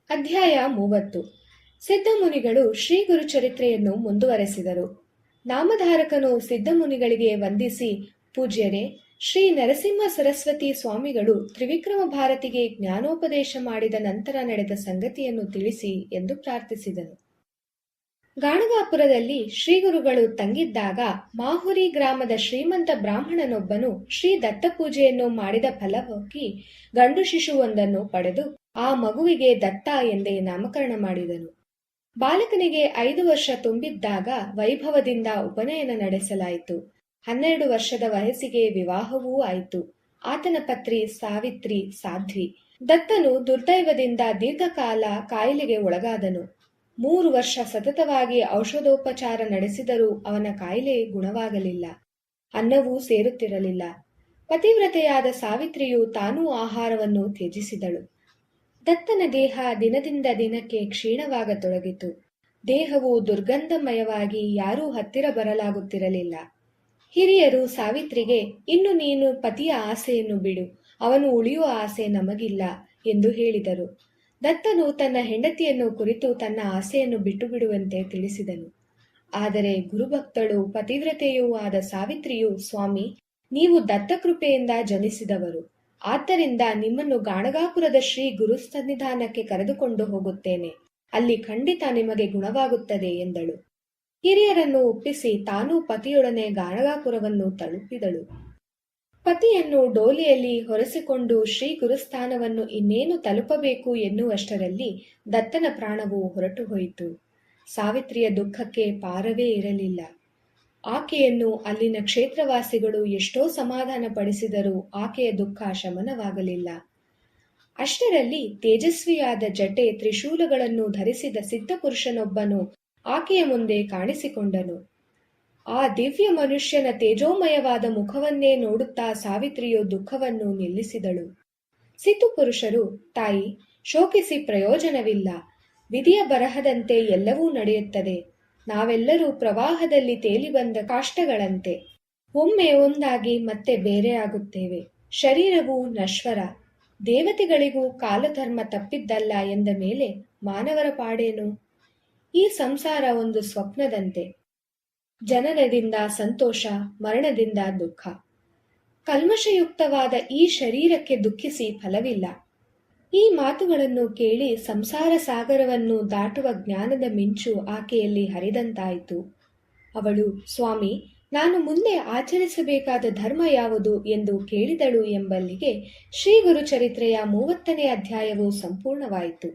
ಅಧ್ಯಾಯ 30. ಸಿದ್ಧಮುನಿಗಳು ಶ್ರೀ ಗುರುಚರಿತ್ರೆಯನ್ನು ಮುಂದುವರೆಸಿದರು. ನಾಮಧಾರಕನು ಸಿದ್ಧಮುನಿಗಳಿಗೆ ವಂದಿಸಿ, ಪೂಜ್ಯರೇ, ಶ್ರೀ ನರಸಿಂಹ ಸರಸ್ವತಿ ಸ್ವಾಮಿಗಳು ತ್ರಿವಿಕ್ರಮ ಭಾರತಿಗೆ ಜ್ಞಾನೋಪದೇಶ ಮಾಡಿದ ನಂತರ ನಡೆದ ಸಂಗತಿಯನ್ನು ತಿಳಿಸಿ ಎಂದು ಪ್ರಾರ್ಥಿಸಿದನು. ಗಾಣಗಾಪುರದಲ್ಲಿ ಶ್ರೀಗುರುಗಳು ತಂಗಿದ್ದಾಗ ಮಾಹುರಿ ಗ್ರಾಮದ ಶ್ರೀಮಂತ ಬ್ರಾಹ್ಮಣನೊಬ್ಬನು ಶ್ರೀ ದತ್ತಪೂಜೆಯನ್ನು ಮಾಡಿದ ಫಲವಾಗಿ ಗಂಡು ಶಿಶುವೊಂದನ್ನು ಪಡೆದು ಆ ಮಗುವಿಗೆ ದತ್ತ ಎಂದೇ ನಾಮಕರಣ ಮಾಡಿದನು. ಬಾಲಕನಿಗೆ 5 ವರ್ಷ ತುಂಬಿದ್ದಾಗ ವೈಭವದಿಂದ ಉಪನಯನ ನಡೆಸಲಾಯಿತು. 12 ವರ್ಷದ ವಯಸ್ಸಿಗೆ ವಿವಾಹವೂ ಆಯಿತು. ಆತನ ಪತ್ನಿ ಸಾವಿತ್ರಿ ಸಾಧ್ವಿ. ದತ್ತನು ದುರ್ದೈವದಿಂದ ದೀರ್ಘಕಾಲ ಕಾಯಿಲೆಗೆ ಒಳಗಾದನು. 3 ವರ್ಷ ಸತತವಾಗಿ ಔಷಧೋಪಚಾರ ನಡೆಸಿದರೂ ಅವನ ಕಾಯಿಲೆ ಗುಣವಾಗಲಿಲ್ಲ. ಅನ್ನವೂ ಸೇರುತ್ತಿರಲಿಲ್ಲ. ಪತಿವ್ರತೆಯಾದ ಸಾವಿತ್ರಿಯು ತಾನೂ ಆಹಾರವನ್ನು ತ್ಯಜಿಸಿದಳು. ದತ್ತನ ದೇಹ ದಿನದಿಂದ ದಿನಕ್ಕೆ ಕ್ಷೀಣವಾಗತೊಡಗಿತು. ದೇಹವು ದುರ್ಗಂಧಮಯವಾಗಿ ಯಾರೂ ಹತ್ತಿರ ಬರಲಾಗುತ್ತಿರಲಿಲ್ಲ. ಹಿರಿಯರು ಸಾವಿತ್ರಿಗೆ, ಇನ್ನು ನೀನು ಪತಿಯ ಆಸೆಯನ್ನು ಬಿಡು, ಅವನು ಉಳಿಯುವ ಆಸೆ ನಮಗಿಲ್ಲ ಎಂದು ಹೇಳಿದರು. ದತ್ತನು ತನ್ನ ಹೆಂಡತಿಯನ್ನು ಕುರಿತು ತನ್ನ ಆಸೆಯನ್ನು ಬಿಟ್ಟು ಬಿಡುವಂತೆ ತಿಳಿಸಿದನು. ಆದರೆ ಗುರುಭಕ್ತಳು ಪತಿವ್ರತೆಯೂ ಆದ ಸಾವಿತ್ರಿಯು, ಸ್ವಾಮಿ, ನೀವು ದತ್ತಕೃಪೆಯಿಂದ ಜನಿಸಿದವರು, ಆದ್ದರಿಂದ ನಿಮ್ಮನ್ನು ಗಾಣಗಾಪುರದ ಶ್ರೀ ಗುರು ಸನ್ನಿಧಾನಕ್ಕೆ ಕರೆದುಕೊಂಡು ಹೋಗುತ್ತೇನೆ. ಅಲ್ಲಿ ಖಂಡಿತ ನಿಮಗೆ ಗುಣವಾಗುತ್ತದೆ ಎಂದಳು. ಹಿರಿಯರನ್ನು ಒಪ್ಪಿಸಿ ತಾನೂ ಪತಿಯೊಡನೆ ಗಾಣಗಾಪುರವನ್ನು ತಲುಪಿದಳು. ಪತಿಯನ್ನು ಡೋಲಿಯಲ್ಲಿ ಹೊರಸಿಕೊಂಡು ಶ್ರೀ ಗುರುಸ್ಥಾನವನ್ನು ಇನ್ನೇನು ತಲುಪಬೇಕು ಎನ್ನುವಷ್ಟರಲ್ಲಿ ದತ್ತನ ಪ್ರಾಣವು ಹೊರಟು ಹೋಯಿತು. ಸಾವಿತ್ರಿಯ ದುಃಖಕ್ಕೆ ಪಾರವೇ ಇರಲಿಲ್ಲ. ಆಕೆಯನ್ನು ಅಲ್ಲಿನ ಕ್ಷೇತ್ರವಾಸಿಗಳು ಎಷ್ಟೋ ಸಮಾಧಾನ ಪಡಿಸಿದರೂ ಆಕೆಯ ದುಃಖ ಶಮನವಾಗಲಿಲ್ಲ. ಅಷ್ಟರಲ್ಲಿ ತೇಜಸ್ವಿಯಾದ ಜಟೆ ತ್ರಿಶೂಲಗಳನ್ನು ಧರಿಸಿದ ಸಿದ್ಧಪುರುಷನೊಬ್ಬನು ಆಕೆಯ ಮುಂದೆ ಕಾಣಿಸಿಕೊಂಡನು. ಆ ದಿವ್ಯ ಮನುಷ್ಯನ ತೇಜೋಮಯವಾದ ಮುಖವನ್ನೇ ನೋಡುತ್ತಾ ಸಾವಿತ್ರಿಯು ದುಃಖವನ್ನು ನಿಲ್ಲಿಸಿದಳು. ಸಿದ್ಧಪುರುಷರು, ತಾಯಿ, ಶೋಕಿಸಿ ಪ್ರಯೋಜನವಿಲ್ಲ. ವಿಧಿಯ ಬರಹದಂತೆ ಎಲ್ಲವೂ ನಡೆಯುತ್ತದೆ. ನಾವೆಲ್ಲರೂ ಪ್ರವಾಹದಲ್ಲಿ ತೇಲಿ ಬಂದ ಕಾಷ್ಟಗಳಂತೆ. ಒಮ್ಮೆ ಒಂದಾಗಿ ಮತ್ತೆ ಬೇರೆಯಾಗುತ್ತೇವೆ. ಶರೀರವು ನಶ್ವರ. ದೇವತೆಗಳಿಗೂ ಕಾಲಧರ್ಮ ತಪ್ಪಿದ್ದಲ್ಲ ಎಂದ ಮೇಲೆ ಮಾನವರ ಪಾಡೇನು? ಈ ಸಂಸಾರ ಒಂದು ಸ್ವಪ್ನದಂತೆ. ಜನನದಿಂದ ಸಂತೋಷ, ಮರಣದಿಂದ ದುಃಖ. ಕಲ್ಮಶಯುಕ್ತವಾದ ಈ ಶರೀರಕ್ಕೆ ದುಃಖಿಸಿ ಫಲವಿಲ್ಲ. ಈ ಮಾತುಗಳನ್ನು ಕೇಳಿ ಸಂಸಾರ ಸಾಗರವನ್ನು ದಾಟುವ ಜ್ಞಾನದ ಮಿಂಚು ಆಕೆಯಲ್ಲಿ ಹರಿದಂತಾಯಿತು. ಅವಳು, ಸ್ವಾಮಿ, ನಾನು ಮುಂದೆ ಆಚರಿಸಬೇಕಾದ ಧರ್ಮ ಯಾವುದು ಎಂದು ಕೇಳಿದಳು ಎಂಬಲ್ಲಿಗೆ ಶ್ರೀ ಗುರುಚರಿತ್ರೆಯ 30ನೇ ಅಧ್ಯಾಯವು ಸಂಪೂರ್ಣವಾಯಿತು.